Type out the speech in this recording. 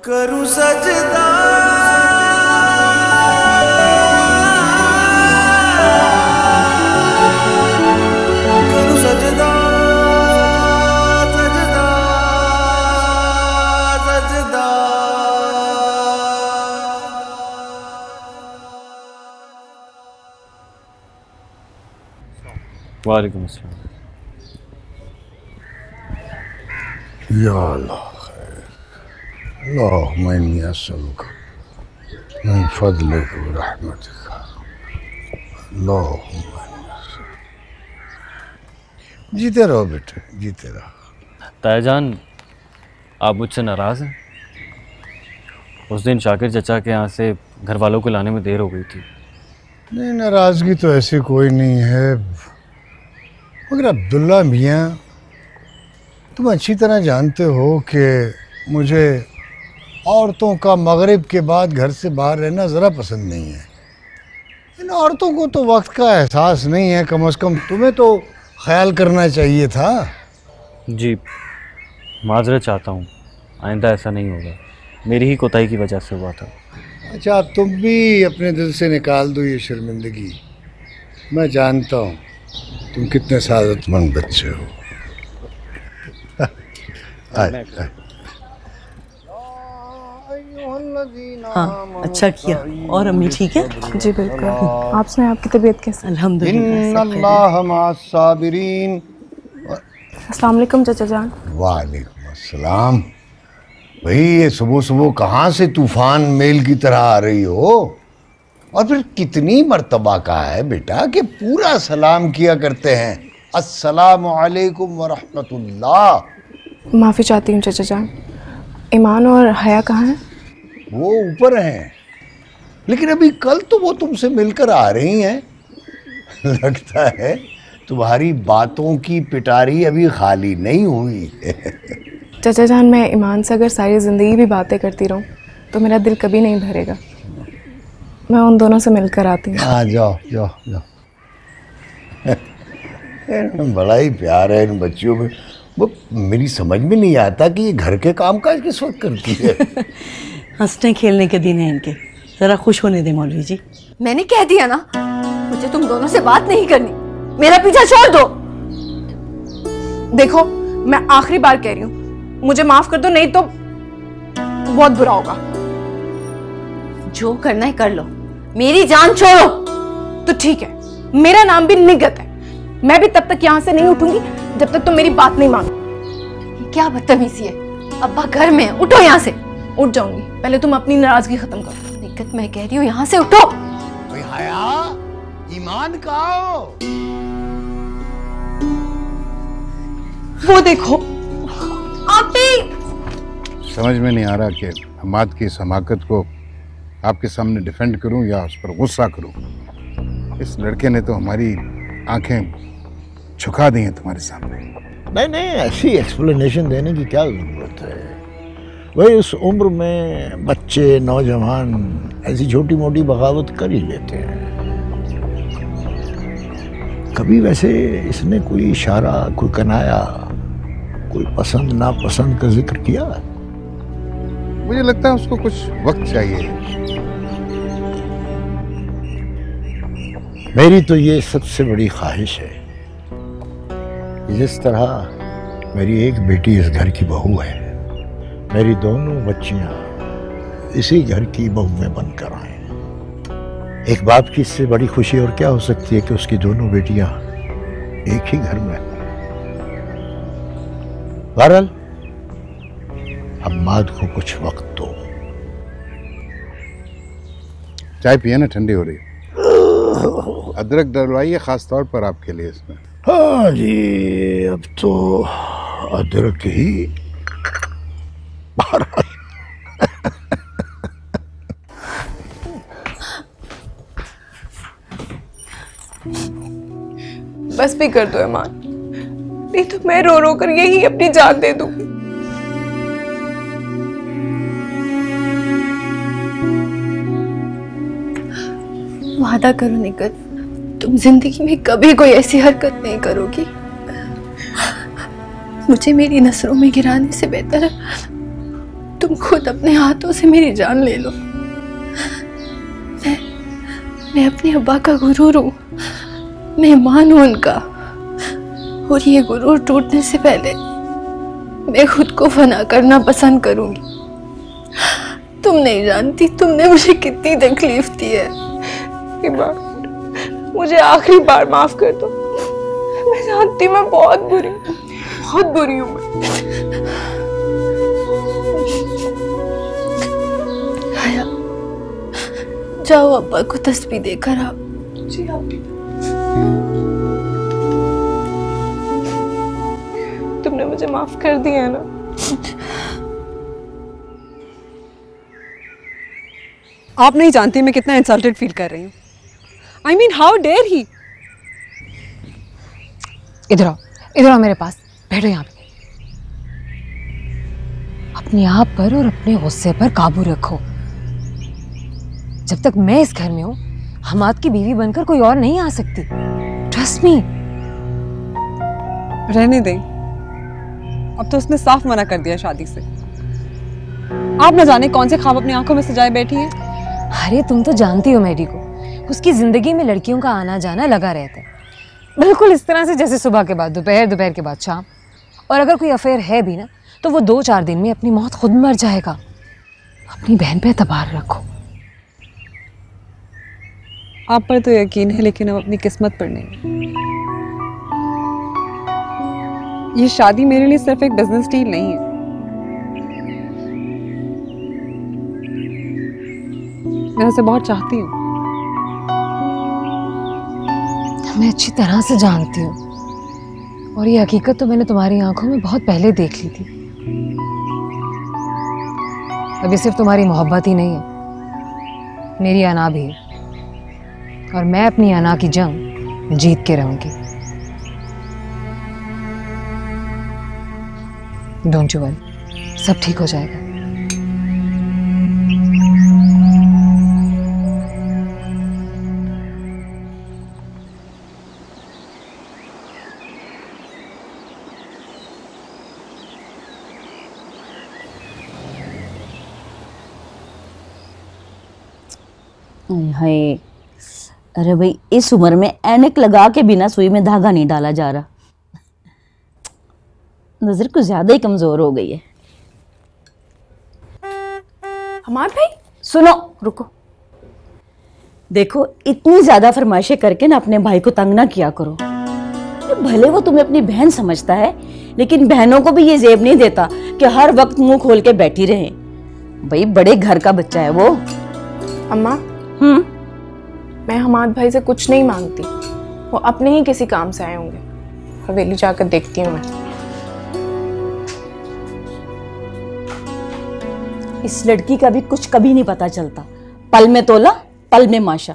करूं सजदा करूं सजदा सजदा सजदा। वालेकुम अस्सलाम। या अल्लाह अल्लाहुम्मा इन्नी अस्अलुका मिन फज़लिका व रहमतिका। अल्लाहुम्मा जीते रहो बेटे, जीते रहो। तायाजान, आप मुझसे नाराज़ हैं? उस दिन शाकिर चचा के यहाँ से घर वालों को लाने में देर हो गई थी। नहीं, नाराज़गी तो ऐसी कोई नहीं है, मगर अब्दुल्ला मियाँ, तुम अच्छी तरह जानते हो कि मुझे औरतों का मगरिब के बाद घर से बाहर रहना ज़रा पसंद नहीं है। इन औरतों को तो वक्त का एहसास नहीं है, कम से कम तुम्हें तो ख्याल करना चाहिए था। जी माजरत चाहता हूँ, आइंदा ऐसा नहीं होगा, मेरी ही कोताही की वजह से हुआ था। अच्छा, तुम भी अपने दिल से निकाल दो ये शर्मिंदगी। मैं जानता हूँ तुम कितने सादतमंद बच्चे हो। हाँ, अच्छा किया। और अम्मी ठीक है? जी बिल्कुल। आप सुनाएं, आपकी तबीयत कैसी? अल्हम्दुलिल्लाह। इन्नल्लाह मअस-साबिरीन। अस्सलाम वालेकुम चाचा जान। वालेकुम अस्सलाम। भाई, ये सुबह सुबह कहाँ से तूफान मेल की तरह आ रही हो? और फिर कितनी मर्तबा का है बेटा कि पूरा सलाम किया करते हैं, अस्सलामु अलैकुम व रहमतुल्लाह। माफ़ी चाहती हूँ चाचा जान। ईमान और हया कहाँ हैं? वो ऊपर हैं, लेकिन अभी कल तो वो तुमसे मिलकर आ रही हैं। लगता है तुम्हारी बातों की पिटारी अभी खाली नहीं हुई। चाचा जान, मैं ईमान से अगर सारी ज़िंदगी भी बातें करती रहूँ तो मेरा दिल कभी नहीं भरेगा। मैं उन दोनों से मिलकर आती हूँ। हाँ, जाओ जाओ जाओ। बड़ा ही प्यार है इन बच्चियों में। वो मेरी समझ में नहीं आता कि ये घर के काम काज किस वक्त करती है। हंसने खेलने के दिन है इनके, जरा खुश होने दे मौलवी जी। मैंने कह दिया ना, मुझे तुम दोनों से बात नहीं करनी, मेरा पीछा छोड़ दो। देखो, मैं आखिरी बार कह रही हूँ, मुझे माफ कर दो, नहीं तो बहुत बुरा होगा। जो करना है कर लो, मेरी जान छोड़ो। तो ठीक है, मेरा नाम भी निगत है। मैं भी तब तक यहाँ से नहीं उठूंगी जब तक तुम मेरी बात नहीं मानो। ये क्या बदतमीजी है? अब्बा घर में है, उठो यहाँ से। उठ जाऊंगी, पहले तुम अपनी नाराजगी खत्म करो। निगत, मैं कह रही हूँ यहाँ से उठो। हया, ईमान कहाँ? वो देखो आप भी। समझ में नहीं आ रहा कि हमाद की इस हमाकत को आपके सामने डिफेंड करूं या उस पर गुस्सा करूं। इस लड़के ने तो हमारी आंखें झुका दी हैं तुम्हारे सामने। नहीं नहीं, ऐसी एक्सप्लेनेशन देने की क्या जरूरत है? वही उस उम्र में बच्चे नौजवान ऐसी छोटी मोटी बगावत कर ही लेते हैं। कभी वैसे इसने कोई इशारा, कोई कनाया, कोई पसंद नापसंद का जिक्र किया? मुझे लगता है उसको कुछ वक्त चाहिए। मेरी तो ये सबसे बड़ी ख्वाहिश है कि जिस तरह मेरी एक बेटी इस घर की बहू है, मेरी दोनों बच्चियां इसी घर की बहुएं बनकर आए। एक बाप की इससे बड़ी खुशी और क्या हो सकती है कि उसकी दोनों बेटियां एक ही घर में। बहरहाल, हम्माद को कुछ वक्त दो। चाय पिए ना, ठंडी हो रही है। अदरक डलवाइए खास तौर पर आपके लिए इसमें। हाँ जी, अब तो अदरक ही। बस भी कर दो ईमान, नहीं तो मैं रो रो कर यही अपनी जान दे दूं। वादा करो निकट, तुम जिंदगी में कभी कोई ऐसी हरकत नहीं करोगी। मुझे मेरी नजरों में गिराने से बेहतर है तुम खुद अपने हाथों से मेरी जान ले लो। मैं अपने अब्बा का गुरूर हूँ, मेहमान हूँ उनका, और ये गुरूर टूटने से पहले मैं खुद को फना करना पसंद करूंगी। तुम नहीं जानती तुमने मुझे कितनी तकलीफ दी है। मुझे आखिरी बार माफ कर दो। मैं जानती मैं बहुत बुरी हूँ मैं। आया, जाओ अब्बा को तस्बीह देकर आओ। जी आप भी। तुमने मुझे माफ कर दिया है ना? आप नहीं जानती मैं कितना इंसल्टेड फील कर रही हूँ। I mean, how dare he? इधर आओ मेरे पास, बैठो यहाँ पे। अपने आप पर और अपने गुस्से पर काबू रखो। जब तक मैं इस घर में हूँ, हमाद की बीवी बनकर कोई और नहीं आ सकती। Trust me. रहने दें, अब तो उसने साफ मना कर दिया शादी से। आप न जाने कौन से ख्वाब अपनी आंखों में सजाए बैठी हैं। अरे तुम तो जानती हो मेरी को, उसकी जिंदगी में लड़कियों का आना जाना लगा रहता है, बिल्कुल इस तरह से जैसे सुबह के बाद दोपहर, दोपहर के बाद शाम। और अगर कोई अफेयर है भी ना, तो वो 2-4 दिन में अपनी मौत खुद मर जाएगा। अपनी बहन पे एतबार रखो। आप पर तो यकीन है, लेकिन अब अपनी किस्मत पर नहीं। ये शादी मेरे लिए सिर्फ एक बिजनेस डील नहीं है। मैं उसे बहुत चाहती हूँ। मैं अच्छी तरह से जानती हूँ, और ये हकीकत तो मैंने तुम्हारी आंखों में बहुत पहले देख ली थी। अभी सिर्फ तुम्हारी मोहब्बत ही नहीं है, मेरी अना भी है, और मैं अपनी अना की जंग जीत के रहूंगी। डोंट यू वरी, सब ठीक हो जाएगा। हाय, अरे भाई इस उम्र में ऐनक लगा के बिना सुई में धागा नहीं डाला जा रहा। नजर कुछ ज्यादा ही कमजोर हो गई है। हमाद भाई सुनो, रुको। देखो, इतनी ज्यादा फरमाइशें करके ना अपने भाई को तंग ना किया करो। भले वो तुम्हें अपनी बहन समझता है, लेकिन बहनों को भी ये जेब नहीं देता कि हर वक्त मुंह खोल के बैठी रहे। भाई बड़े घर का बच्चा है वो। अम्मा, मैं हमाद भाई से कुछ नहीं मांगती, वो अपने ही किसी काम से आए होंगे। हवेली जाकर देखती हूँ मैं। इस लड़की का भी कुछ कभी नहीं पता चलता। पल में तोला, पल में माशा।